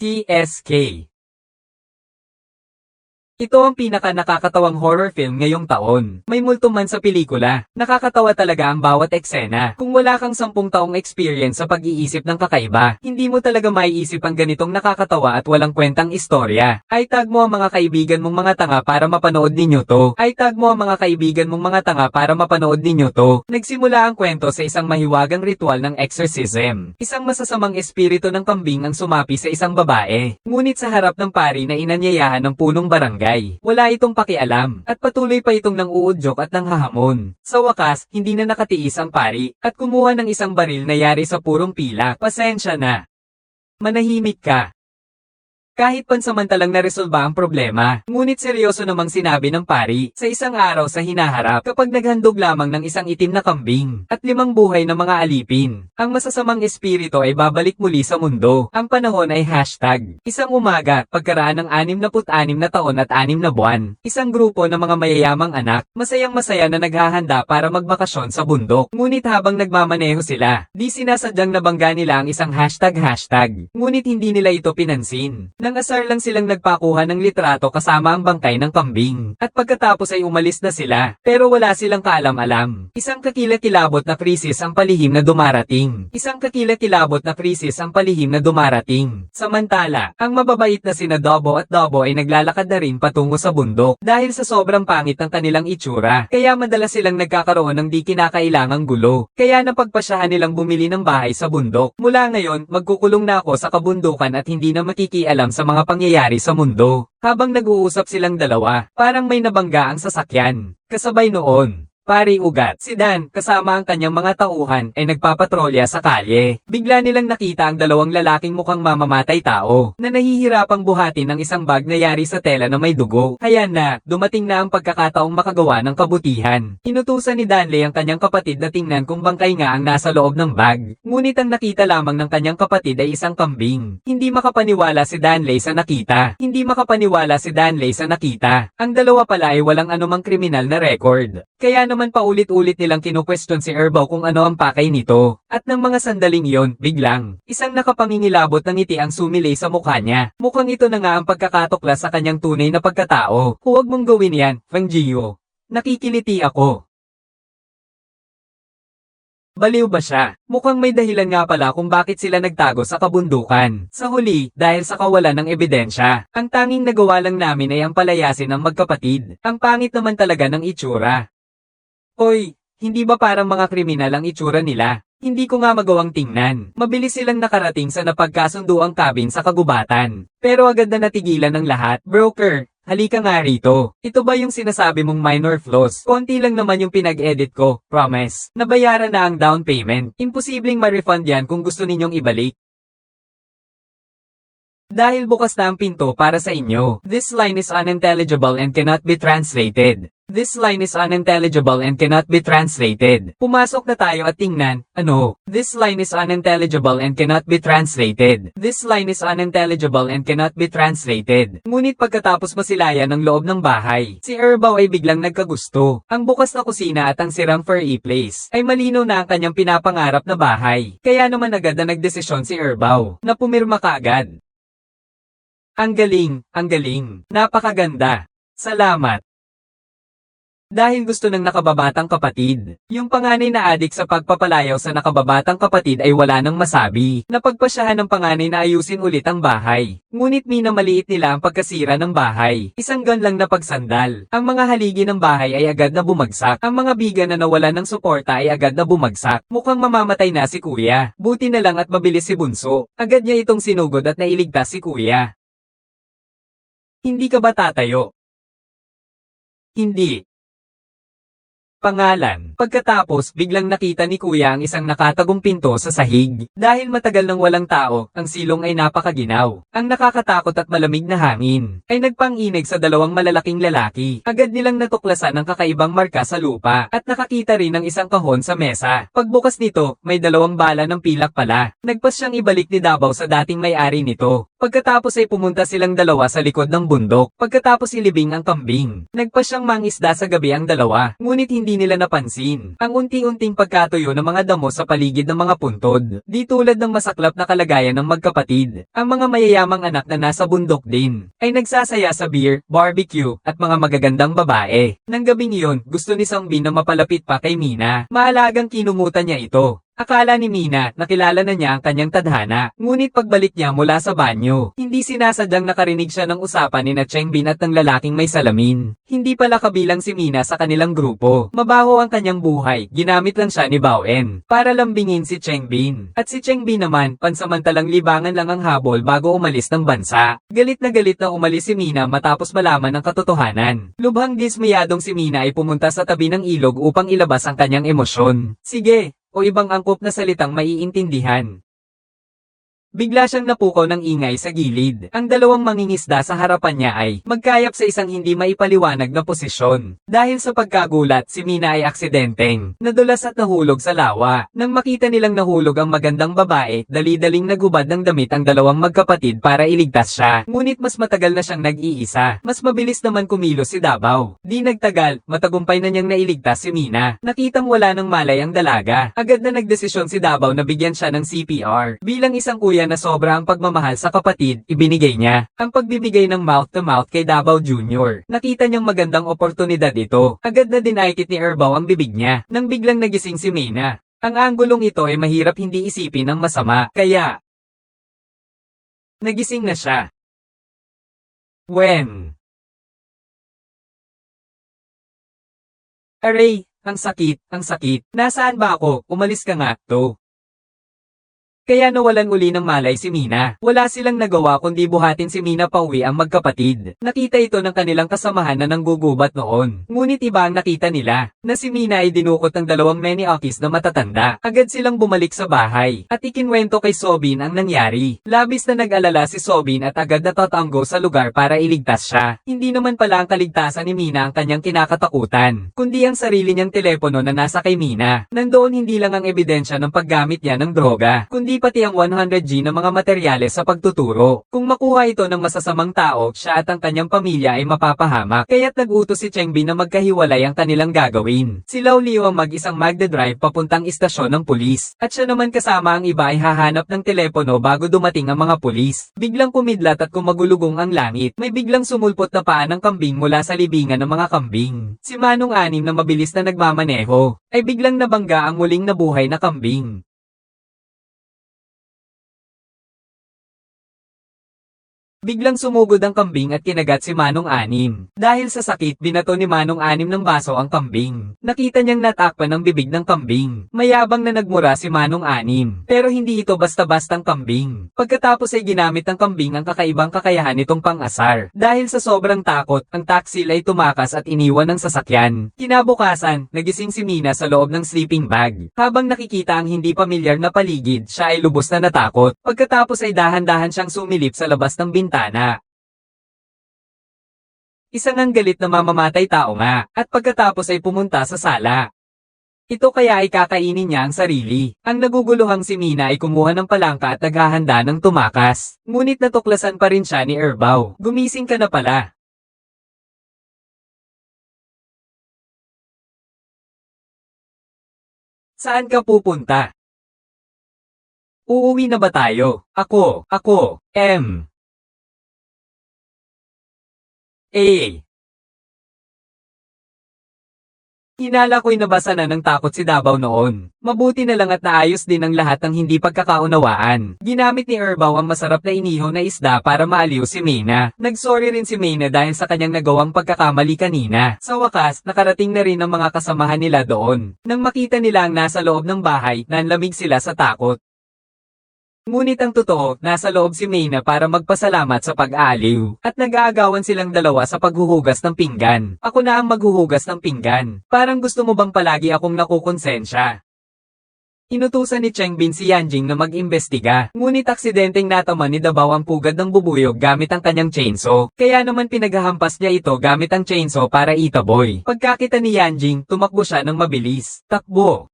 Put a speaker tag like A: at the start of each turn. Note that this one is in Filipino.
A: TSK. Ito ang pinaka-nakakatawang horror film ngayong taon. May multo man sa pelikula. Nakakatawa talaga ang bawat eksena. Kung wala kang 10 taong experience sa pag-iisip ng kakaiba, hindi mo talaga maiisip ang ganitong nakakatawa at walang kwentang istorya. Ay tag mo ang mga kaibigan mong mga tanga para mapanood ninyo to. Ay tag mo ang mga kaibigan mong mga tanga para mapanood ninyo to. Nagsimula ang kwento sa isang mahiwagang ritual ng exorcism. Isang masasamang espiritu ng kambing ang sumapi sa isang babae. Ngunit sa harap ng pari na inanyayahan ng punong barangay, wala itong pakialam, at patuloy pa itong nang-uudyok at nanghahamon. Sa wakas, hindi na nakatiis ang pari, at kumuha ng isang baril na yari sa purong pila. Pasensya na. Manahimik ka. Kahit pansamantalang naresolba ang problema, ngunit seryoso namang sinabi ng pari, sa isang araw sa hinaharap kapag naghandog lamang ng isang itim na kambing, at 5 buhay na mga alipin, ang masasamang espiritu ay babalik muli sa mundo. Ang panahon ay Isang umaga, pagkaraan ng 66 na taon at 6 na buwan, isang grupo ng mga mayayamang anak, masayang-masaya na naghahanda para magbakasyon sa bundok. Ngunit habang nagmamaneho sila, di sinasadyang nabangga nila ang isang hashtag, ngunit hindi nila ito pinansin. Nang asar lang silang nagpakuha ng litrato kasama ang bangkay ng kambing. At pagkatapos ay umalis na sila. Pero wala silang kaalam-alam. Isang kakilakilabot na krisis ang palihim na dumarating. Samantala, ang mababait na sina Dobo at Dobo ay naglalakad na rin patungo sa bundok. Dahil sa sobrang pangit ng kanilang itsura. Kaya madalas silang nagkakaroon ng di kinakailangang gulo. Kaya napagpasyahan nilang bumili ng bahay sa bundok. Mula ngayon, magkukulong na ako sa kabundukan at hindi na makikialam sa mga pangyayari sa mundo. Habang nag-uusap silang dalawa, parang may nabangga ang sasakyan. Kasabay noon, Pari Ugat, si Dan, kasama ang kanyang mga tauhan, ay nagpapatrolya sa kalye. Bigla nilang nakita ang 2 lalaking mukhang mamamatay tao, na nahihirapang buhatin ng isang bag na yari sa tela na may dugo. Kaya na, dumating na ang pagkakataong makagawa ng kabutihan. Inutusan ni Danley ang kanyang kapatid na tingnan kung bangkay nga ang nasa loob ng bag. Ngunit ang nakita lamang ng kanyang kapatid ay isang kambing. Hindi makapaniwala si Danley sa nakita. Ang dalawa pala ay walang anumang kriminal na record. Kaya naman paulit-ulit nilang kinukwestiyon si Erbaw kung ano ang pakay nito. At ng mga sandaling yon, biglang, isang nakapangingilabot ng ngiti ang sumilay sa mukha niya. Mukhang ito na nga ang pagkakatuklas sa kanyang tunay na pagkatao. Huwag mong gawin yan, Fang Jio. Nakikiliti ako. Baliw ba siya? Mukhang may dahilan nga pala kung bakit sila nagtago sa kabundukan. Sa huli, dahil sa kawalan ng ebidensya, ang tanging nagawa lang namin ay ang palayasin ng magkapatid. Ang pangit naman talaga ng itsura. Hoy, hindi ba parang mga kriminal ang itsura nila? Hindi ko nga magawang tingnan. Mabilis silang nakarating sa napagkasunduang cabin sa kagubatan. Pero agad na natigilan ng lahat. Broker, halika nga rito. Ito ba yung sinasabi mong minor flaws? Konti lang naman yung pinag-edit ko, promise. Nabayaran na ang down payment. Imposibleng ma-refund yan kung gusto ninyong ibalik. Dahil bukas na ang pinto para sa inyo. This line is unintelligible and cannot be translated. Pumasok na tayo at tingnan, ano? This line is unintelligible and cannot be translated. Ngunit pagkatapos masilayan ng loob ng bahay, si Erbaw ay biglang nagkagusto. Ang bukas na kusina at ang sirang furry place ay malinaw na ang kanyang pinapangarap na bahay. Kaya naman agad na nagdesisyon si Erbaw na pumirma kaagad. Ang galing, napakaganda. Salamat. Dahil gusto ng nakababatang kapatid. Yung panganay na adik sa pagpapalayaw sa nakababatang kapatid ay wala nang masabi. Napagpasyahan ng panganay na ayusin ulit ang bahay. Ngunit minamaliit nila ang pagkasira ng bahay. Isang gun lang na pagsandal. Ang mga haligi ng bahay ay agad na bumagsak. Ang mga biga na nawalan ng suporta ay agad na bumagsak. Mukhang mamamatay na si Kuya. Buti na lang at mabilis si Bunso. Agad niya itong sinugod at nailigtas si Kuya. Hindi ka ba tatayo? Hindi. Pangalan. Pagkatapos, biglang nakita ni Kuya ang isang nakatagong pinto sa sahig. Dahil matagal nang walang tao, ang silong ay napakaginaw. Ang nakakatakot at malamig na hangin ay nagpanginig sa 2 malalaking lalaki. Agad nilang natuklasan ang kakaibang marka sa lupa at nakakita rin ng isang kahon sa mesa. Pagbukas nito, may 2 bala ng pilak pala. Nagpas siyang ibalik ni Davao sa dating may-ari nito. Pagkatapos ay pumunta silang 2 sa likod ng bundok. Pagkatapos ilibing ang kambing. Nagpas siyang mangisda sa gabi ang 2, ngunit hindi hindi nila napansin ang unti-unting pagkatuyo ng mga damo sa paligid ng mga puntod. Di tulad ng masaklap na kalagayan ng magkapatid, ang mga mayayamang anak na nasa bundok din ay nagsasaya sa beer, barbecue, at mga magagandang babae. Nang gabing iyon, gusto ni Sungbin na mapalapit pa kay Mina. Maalagang kinumutan niya ito. Akala ni Mina, nakilala na niya ang kanyang tadhana, ngunit pagbalik niya mula sa banyo, hindi sinasadyang nakarinig siya ng usapan ni na Changbin at ng lalaking may salamin. Hindi pala kabilang si Mina sa kanilang grupo. Mabaho ang kanyang buhay, ginamit lang siya ni Baoen para lambingin si Changbin. At si Changbin naman, pansamantalang libangan lang ang habol bago umalis ng bansa. Galit na umalis si Mina matapos malaman ang katotohanan. Lubhang dismayadong si Mina ay pumunta sa tabi ng ilog upang ilabas ang kanyang emosyon. Sige! O ibang angkop na salitang maiintindihan. Bigla siyang napukaw ng ingay sa gilid. Ang dalawang mangingisda sa harapan niya ay magkayap sa isang hindi maipaliwanag na posisyon. Dahil sa pagkagulat, si Mina ay aksidenteng nadulas at nahulog sa lawa. Nang makita nilang nahulog ang magandang babae, dali-daling nagubad ng damit ang dalawang magkapatid para iligtas siya. Ngunit mas matagal na siyang nag-iisa. Mas mabilis naman kumilos si Davao. Di nagtagal, matagumpay na niyang nailigtas si Mina. Nakitang wala ng malay ang dalaga. Agad na nagdesisyon si Davao na bigyan siya ng CPR. Bilang isang kuya na sobra ang pagmamahal sa kapatid, ibinigay niya ang pagbibigay ng mouth-to-mouth kay Davao Jr. Nakita niyang magandang oportunidad ito. Agad na dinaikit ni Erbaw ang bibig niya, nang biglang nagising si Mina. Ang anggulong ito ay mahirap hindi isipin ng masama, kaya nagising na siya. When? Aray, ang sakit. Nasaan ba ako? Umalis ka nga, to. Kaya nawalan uli ng malay si Mina. Wala silang nagawa kundi buhatin si Mina pauwi ang magkapatid. Nakita ito ng kanilang kasamahan na nanggugubat noon. Ngunit iba ang nakita nila, na si Mina ay dinukot ng dalawang Meniokis na matatanda. Agad silang bumalik sa bahay, at ikinwento kay Sobin ang nangyari. Labis na nag-alala si Sobin at agad na tatanggo sa lugar para iligtas siya. Hindi naman pala ang kaligtasan ni Mina ang kanyang kinakatakutan, kundi ang sarili niyang telepono na nasa kay Mina. Nandoon hindi lang ang ebidensya ng paggamit niya ng droga, kundi pati ang 100G ng mga materyales sa pagtuturo. Kung makuha ito ng masasamang tao, siya at ang kanyang pamilya ay mapapahamak. Kaya't nag-utos si Changbin na magkahiwalay ang kanilang gagawin. Si Lao Liu ang mag-isang magdadrive papuntang istasyon ng pulis, at siya naman kasama ang iba ay hahanap ng telepono bago dumating ang mga pulis. Biglang kumidlat at kumagulugong ang langit. May biglang sumulpot na paa ng kambing mula sa libingan ng mga kambing. Si Manong Anim na mabilis na nagmamaneho, ay biglang nabangga ang muling nabuhay na kambing. Biglang sumugod ang kambing at kinagat si Manong Anim. Dahil sa sakit, binato ni Manong Anim ng baso ang kambing. Nakita niyang natakpan ang bibig ng kambing. Mayabang na nagmura si Manong Anim. Pero hindi ito basta-bastang kambing. Pagkatapos ay ginamit ng kambing ang kakaibang kakayahan nitong pang-asar. Dahil sa sobrang takot, ang taksil ay tumakas at iniwan ng sasakyan. Kinabukasan, nagising si Mina sa loob ng sleeping bag. Habang nakikita ang hindi pamilyar na paligid, siya ay lubos na natakot. Pagkatapos ay dahan-dahan siyang sumilip sa labas ng bintana. Isang ang galit na mamamatay tao nga, at pagkatapos ay pumunta sa sala. Ito kaya ay kakainin niya ang sarili. Ang naguguluhang si Mina ay kumuha ng palangka at naghahanda ng tumakas. Ngunit natuklasan pa rin siya ni Erbaw. Gumising ka na pala. Saan ka pupunta? Uuwi na ba tayo? Ako, Hinala ko'y nabasa na ng takot si Davao noon. Mabuti na lang at naayos din ang lahat ng hindi pagkakaunawaan. Ginamit ni Erbaw ang masarap na inihaw na isda para maaliw si Mina. Nagsorry rin si Mina dahil sa kanyang nagawang pagkakamali kanina. Sa wakas, nakarating na rin ang mga kasamahan nila doon. Nang makita nila ang nasa loob ng bahay, nanlamig sila sa takot. Ngunit ang totoo, nasa loob si Mina para magpasalamat sa pag-aaliw. At nag-aagawan silang dalawa sa paghuhugas ng pinggan. Ako na ang maghuhugas ng pinggan. Parang gusto mo bang palagi akong nakukonsensya? Inutusan ni Changbin si Yanjing na mag-imbestiga. Ngunit aksidenteng nataman ni Davao ang pugad ng bubuyog gamit ang kanyang chainsaw. Kaya naman pinaghahampas niya ito gamit ang chainsaw para itaboy. Pagkakita ni Yanjing, tumakbo siya ng mabilis. Takbo!